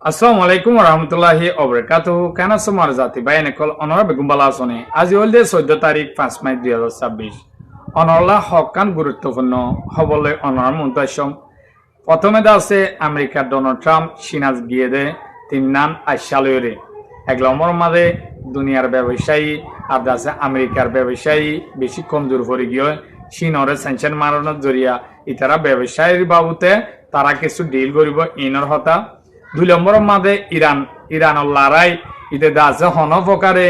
Assalamu alaikum warahmatullahi wabarakatuh. Kana sumar jati bayane kol onora begum bala asone. আজি হলদে 14 তারিখ 5 মাই 2026 অনরলা হকান গুরুত্বপূর্ণ হবলে অনর মুন্তাসম প্রথমে আছে আমেরিকার ডোনাল্ড ট্রাম্প সিনাজ গিয়ে দে তিন নাম আশালয়রে এক নম্বর মাঝে দুনিয়ার ব্যবসায়ী আর আছে আমেরিকার ব্যবসায়ী বেশি কমজোর হয়ে গিয়ে চীনরে স্যাংশন মারানোর জরিয়া ইতারা ব্যবসায়ীর বাবুতে তারা কিছু ডিল করিব ইনর হতা দুই নম্বর মাঝে ইরানের লড়াই ইতে দাসে হন প্রকারে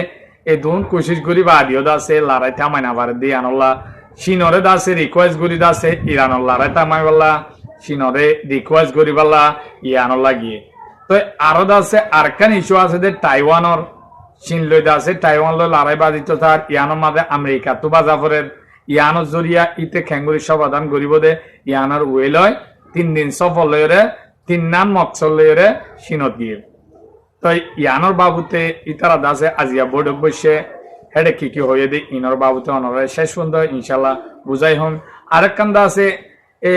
এই দুন কোশিশ করি বা আদিও দাসে লড়াই থামাই না পারে দিয়ে আনল্লা চীনরে দাসে রিকোয়েস্ট করি দাসে ইরানের লড়াই থামাই বললা চীনরে রিকোয়েস্ট করি বললা ইয়ানল্লা গিয়ে তো আরো দাসে আরকান ইস্যু আছে যে টাইওয়ানর চীন লই দাসে টাইওয়ান লই লড়াই বাজিত তার ইয়ানোর মাঝে আমেরিকা তো বাজাফরের ইয়ানোর জরিয়া ইতে খেঙ্গুরি সমাধান করিব দে ইয়ানোর ওয়ে লয় 3 দিন সফল লয়রে 3 নাম মকসল লয়রে চীনত গিয়ে তো ইয়ানোর বাবুতে ইতারা দাসে আজিয়া বৈঠক বসে হেডে কি হয়ে দে ইনর বাবুতে অনরে শেষ পর্যন্ত ইনশাল্লাহ বুঝাই হন আরেকখান দাসে এ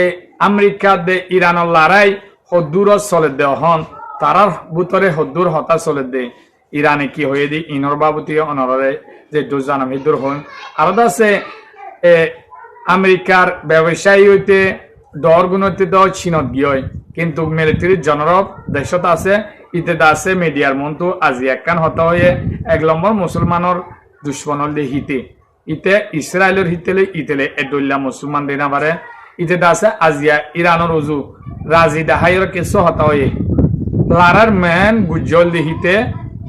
আমেরিকা দে ইরানের লড়াই হদ্দুর চলে দে হন তারার ভিতরে হদ্দুর হতা চলে দে ইরানে কি হয়ে দি ইনর বাবুতে অনরে যে দুজানাম হিদুর হন আর দাসে এ আমেরিকার ব্যবসায়ী হইতে দর গুণতে দ চীনত গিয়ে কিন্তু মিলিটারি জনরব দেশত আছে ইতে দাসে মিডিয়ার মন্তু আজি একখান হতা হয়ে এক নম্বর মুসলমানের দুশ্মনল দে হিতে ইতে ইসরায়েলের হিতেলে ইতেলে এদুল্লা মুসলমান দিনা পারে ইতে দাসে আজিয়া ইরানের উজু রাজি দাহাইয়ের কিছু হতা হয়ে লারার মেন গুজ্জল দে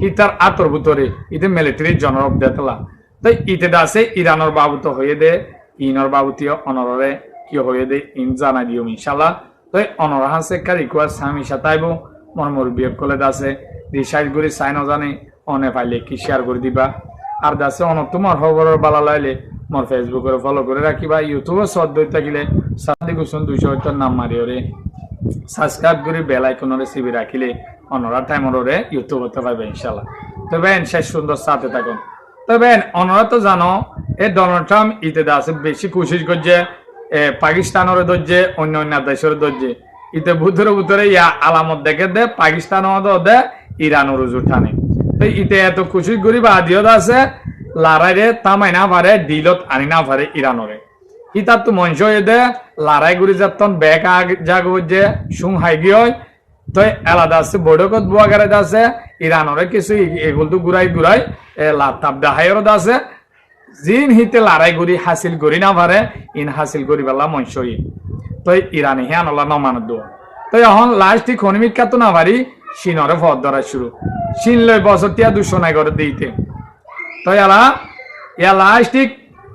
হিতার আতর ভিতরে ইতে মিলিটারি জনরব দেতলা তো ইতে দাসে ইরানের বাবুত হয়ে দে ইনর বাবুতীয় অনরে কি হয়ে দে ইন জানা দিও ইনশাল্লাহ তো অনর হাসে কার রিকোয়েস্ট আমি সাতাইব মর বিয়োগ করে দাসে রিসার্চ করে চাই জানে অনে পাইলে কি শেয়ার করে দিবা আর দাসে অন তোমার খবরের বালা লাইলে মোর ফেসবুকের ফলো করে রাখিবা ইউটিউবে সদ্য থাকিলে সাদি কুসুন 200 নাম মারিওরে সাবস্ক্রাইব করে বেল আইকনরে সিবি রাখিলে অনরা টাইমরে ইউটিউবতে পাইবে ইনশাল্লাহ তো বেন শেষ সুন্দর সাথে থাকুন তো বেন অনরা তো জানো এ ডোনাল্ড ট্রাম্প ইতে দাসে বেশি কোশিশ করছে পাকিস্তানের দরজে অন্য দেশের দরজে ইতে ভুতরে ইয়া আলামত দেখে দে পাকিস্তান দে ইরানের রুজু টানে তো ইতে এত খুশি করিবা আদিও আছে লড়াইরে তামাই না পারে ডিলত আনি না পারে ইরানরে ইতার তো মঞ্চ হয়ে দে লড়াই গুড়ি যাতন বেক জাগ যে সুং হাই গিয়ে তো আলাদা আছে বড়কত বুয়াগারে আছে ইরানরে কিছু এগুলো তো ঘুরাই লাতাব দাহাইর আছে জিন হিতে লড়াই করি হাসিল করি না পারে ইন হাসিল করি বেলা মঞ্চই তো ইরানি হে আনলা নমান দোয়া তো এখন লাস্ট ইকোনমিক তো না পারি চীনরে ফদ ধরা শুরু চীন লই বছর তিয়া 200 নাই করে দিতে তো ইয়া লাস্ট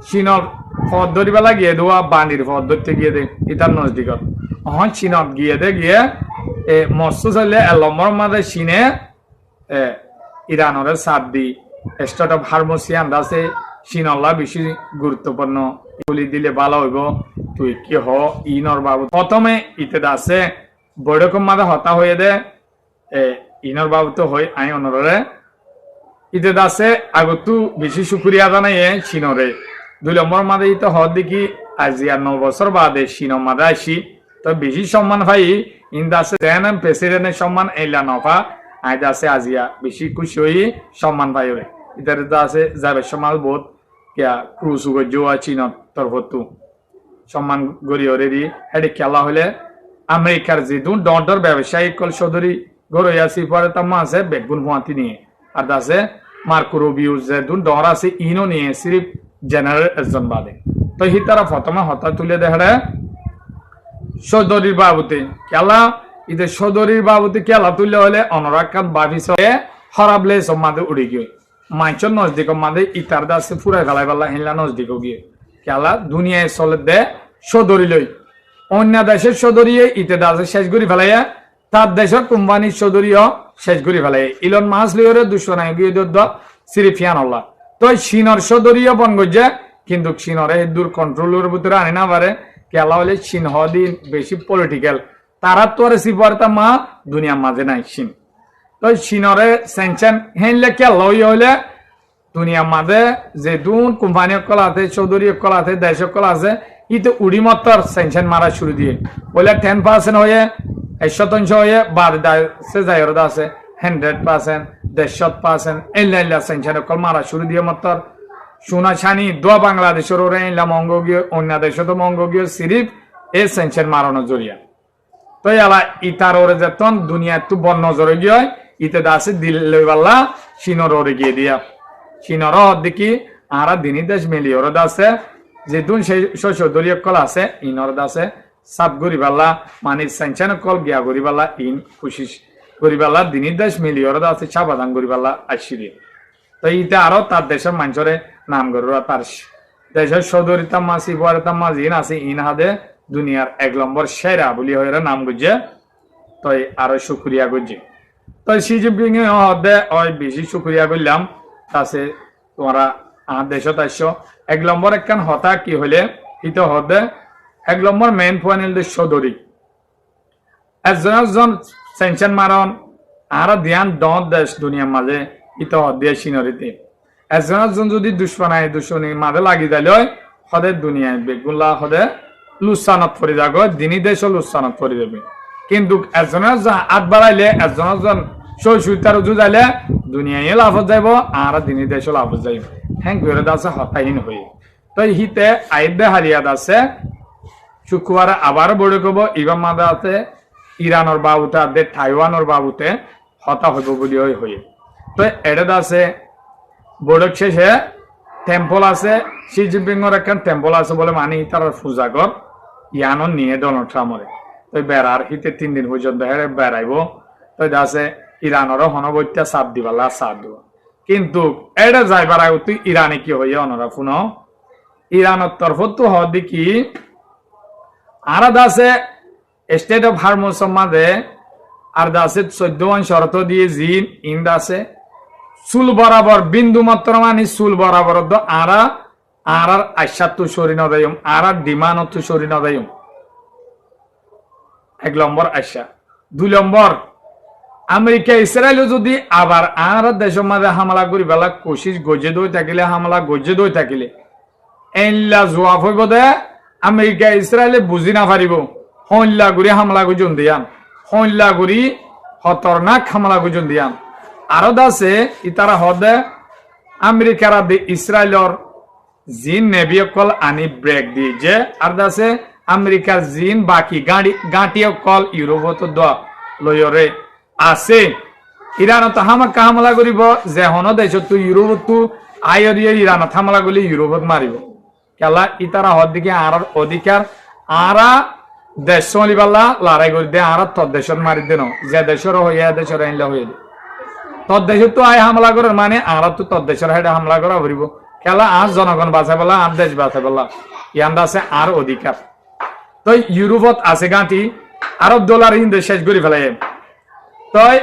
চীনর ফদ ধরি বেলা গিয়ে দেওয়া বান্ডির ফদ ধরতে গিয়ে দে ইতার নজদিকত এখন চীনত গিয়ে মস্ত চলে এলমর মাঝে চীনে ইরানরে সাথ দি স্টেট অফ হারমোসিয়ান আছে চীনল্লা বেশি গুরুত্বপূর্ণ বলি দিলে ভালো হইব তুই কি হ ইনর বাবু প্রথমে ইতে দাসে বৈঠক মাঝে হতা হয়ে দে ইনর বাবু তো হই আই অনরে ইতে দাসে আগতু বেশি শুক্রিয়া জানাই চীনরে 2 নম্বর মাঝে ইতে হদ দেখি আজি আর 9 বছর বাদে চীন মাঝে আসি তো বেশি সম্মান পাই ইন দাসে দেন প্রেসিডেন্টের সম্মান এলা নফা আই দাসে আজিয়া বেশি খুশি হই সম্মান পাই রে ইতার দাসে যাবে সমাল বোধ কিয়া ক্রুজ গজোয়া চীনত তরফতু সম্মান গড়িয়ে দি হেডে খেলা হলে আমেরিকার যে ডর ব্যবসায়ী কল সদরি গড়িয়ে আসি পরে তার মাঝে বেগুন হুয়াতি নিয়ে আর দাসে মার্কো রুবিও যে ডর আছে ইনো নিয়ে সিরিফ জেনারেল একজন বাদে তো হিতারা প্রথমে হতা তুলে দেখারে সদরির বাবুতে খেলা ইতে সদরির বাবুতে খেলা তুলে হলে অনরাকান বাভিস হয়ে হরাবলে সব মাঝে উড়ে গিয়ে মাইচর নজদিক মাঝে ইতার দাসে ফুরাই ফেলাই ফেলা হিলা নজদিক গিয়ে খেলা দুনিয়ায় চলে দে সদরি লই অন্য দেশের সদরিয়ে ইতে দাসে শেষ করি ফেলাইয়া তার দেশের কোম্পানির সদরিও শেষ করি ফেলাই ইলন মাস লিওরে 200 নাই গিয়ে সিরিফিয়ান হল্লা তো চীনর সদরিও বন গজে কিন্তু চীনরে দূর কন্ট্রোলের ভিতরে আনি না পারে খেলা হলে চীন হদিন বেশি পলিটিক্যাল তারা তো আর সিপারতা মা দুনিয়ার মাঝে নাই চীন তো চীনরে সেনচেন হেনলে খেলা হইলে দুনিয়ার মাঝে যে দুন কোম্পানি কল আছে চৌধুরী কল আছে দেশ কল আছে ইতে উড়ি মত্তর সেনশন মারা শুরু দিয়ে বলে 10% হয়ে 100% হয়ে বাদ আছে যায়রদা আছে 100%, 150%, এল্লা সেনশন কল মারা শুরু দিয়ে মত্তর সোনা ছানি দোয়া বাংলাদেশের ওরে ইলা মঙ্গগীয় অন্য দেশে তো মঙ্গগীয় সিরিফ এ সেনশন মারানো জড়িয়া তো ইয়ালা ইতার ওরে যেতন দুনিয়া একটু বন নজরে গিয়ে ইতে দাসে দিল্লি বাল্লা চীনর ওরে গিয়ে দিয়া চীনর দেখি আরা দিনী দেশ মিলি ওরে দাসে যে দুন সেই শশদলীয় কল আছে ইনর দাসে সাত গরিবাল্লা মানে সেনশন কল গিয়া গরিবাল্লা ইন খুশি গরিবাল্লা দিনী দেশ মিলি ওরে দাসে সাবাদান গরিবাল্লা আসিরি তো ইতে আরো তার দেশের মানুষরে নাম গরুরা তার দেশের সদরিতা মাসি বরিতা মাজিন আছে ইন হাদে দুনিয়ার 1 নম্বর সেরা বলি হয়ে নাম গুজে তো আরো শুক্রিয়া গুজি তো শি জিনপিং হদে ওই বেশি শুক্রিয়া করলাম তাছে তোমরা আমার দেশত আসছো 1 নম্বর একখান হতা কি হলে ইতো হদে 1 নম্বর মেইন পয়েন্ট দেশ সদরি একজন সেনশন মারন আর ধ্যান দন দেশ দুনিয়ার মাঝে ইতো হদে সিনরিতে একজন যদি দুশ্মনী মাঝে লাগি দিলে হদে দুনিয়ায় বেগুল্লা হদে লুসানত পরি যাব দিনী দেশ লুসানত পরি যাবে কিন্তু একজনের হাত বাড়াইলে একজন সৈতার উজু যাইলে দুনিয়ায় লাভ যাইব আর দিনী দেশ লাভ যাইব হ্যাঁ করে আছে হতাহীন হয়ে তো হিতে আইদে হারিয়াত আছে শুক্রবার আবার বড় কব ইবাম মাদা আছে ইরানের বাবুতে আদে তাইওয়ানের বাবুতে হতা হইব বলি হয়ে তো এটা আছে বড়ক শেষে টেম্পল আছে শি জিনপিং এর একখান টেম্পল আছে বলে মানে তার পূজাগর ইয়ানো নিয়ে ডোনাল্ড ট্রাম্পরে তো বেড়ার হিতে 3 দিন পর্যন্ত হেরে বেড়াইব তো আছে ইরানেরও হনবত্যা চাপ দিবালা চাপ দিব কিন্তু এটা যাইবার আগে তুই ইরানে কি হইয়া অনরা শুনো ইরানের তরফ তো হদি কি আর আছে স্টেট অফ হারমোস মাঝে আর আছে 14 শর্ত দিয়ে জিন ইন্দ আছে চুল বরাবর বিন্দু মাত্র মানে চুল বরাবর আর আশাত তো সরি নদায়ম আর ডিমান তো সরি নদায়ম 1 নম্বর আশা 2 নম্বর আমেরিকা ইসরায়েল যদি আবার আর দেশের মাঝে হামলা করি বেলা কোশিশ গজে দই থাকিলে হামলা গজে দই থাকিলে এনলা জবাব হইব দে আমেরিকা ইসরায়েলে বুঝি না পারিব হইলা গুড়ি হামলা গুজন দিয়ান হইলা গুড়ি খতরনাক হামলা গুজন দিয়ান আরো দাসে ইতারা হদে আমেরিকার ইসরায়েলর জিন নেভি কল আনি ব্রেক দিয়ে যে আর দাসে আমেরিকার জিন বাকি গাঁটি কল ইউরোপত লয়রে আছে ইরানত হামলা করিব যে হন দেশ তো ইউরোপত আইরিয়ে ইরানত হামলা করলে ইউরোপত মারিব কেলা ইতারা হদ দিকে আর অধিকার আরা দেশ চলিবাল্লা লড়াই করে দে আর তোর দেশত মারি দেন যে দেশের হইয়া দেশের আইনলা হইয়া তোর দেশে তো আয় হামলা করার মানে আর তো তোর দেশের হাইডে হামলা করা ভরিব খেলা আর জনগণ বাঁচাই বলা আর দেশ বাঁচাই বলা ইয়ান্দা আছে আর অধিকার তো ইউরোপত আছে গাঁটি আরব ডলার হিন্দে শেষ করে ফেলাই তই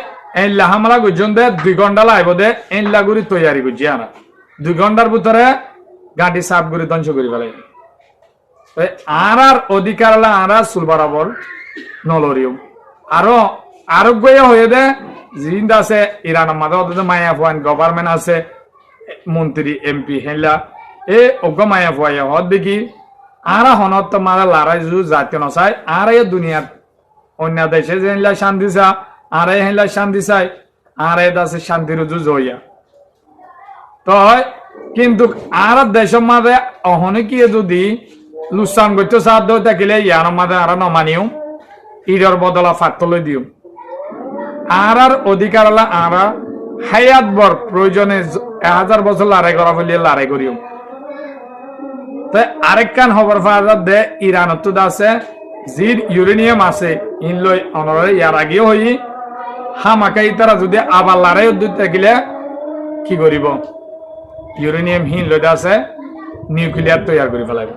এনলা হামলা গুজন দে 2 ঘন্টা লাইব দে এনলা গুড়ি তৈয়ারি করছি আনা 2 ঘন্টার ভিতরে গাঁটি সাফ করে ধ্বংস করে ফেলাই আর অধিকার আর চুল বরাবর নলরিও আরো আরোগ্য হয়ে দে জিন্দ আছে ইরানের মাঝে মায়া ফুয়ান গভর্নমেন্ট আছে মন্ত্রী এমপি হেলা এ অজ্ঞ মায়া ফুয়াই হদ দেখি আর হনত মারা লড়াই যু জাতীয় নচাই আর এ দুনিয়ার অন্য দেশে যে শান্তি চা আর হেলা শান্তি চাই আর আছে শান্তির যুজ হইয়া তো কিন্তু আর দেশের মাঝে অহনে কি যদি লুসান করতে সাধ্য থাকিলে ইয়ার মাঝে আর নমানিও ইডর বদলা ফাটলে দিও আর অধিকার আর হায়াত বর প্রয়োজনে 1000 বছর লড়াই করা বলিয়ে লড়াই করিও আরেকখান খবর পাওয়া দে ইরানত আছে জির ইউরেনিয়াম আছে ইনলই অনরে ইয়ার আগেও হই হামাকাই তারা যদি আবার লড়াই থাকিলে কি করিব ইউরেনিয়াম হিন লইতে আছে নিউক্লিয়ার তৈরি করে ফেলাইব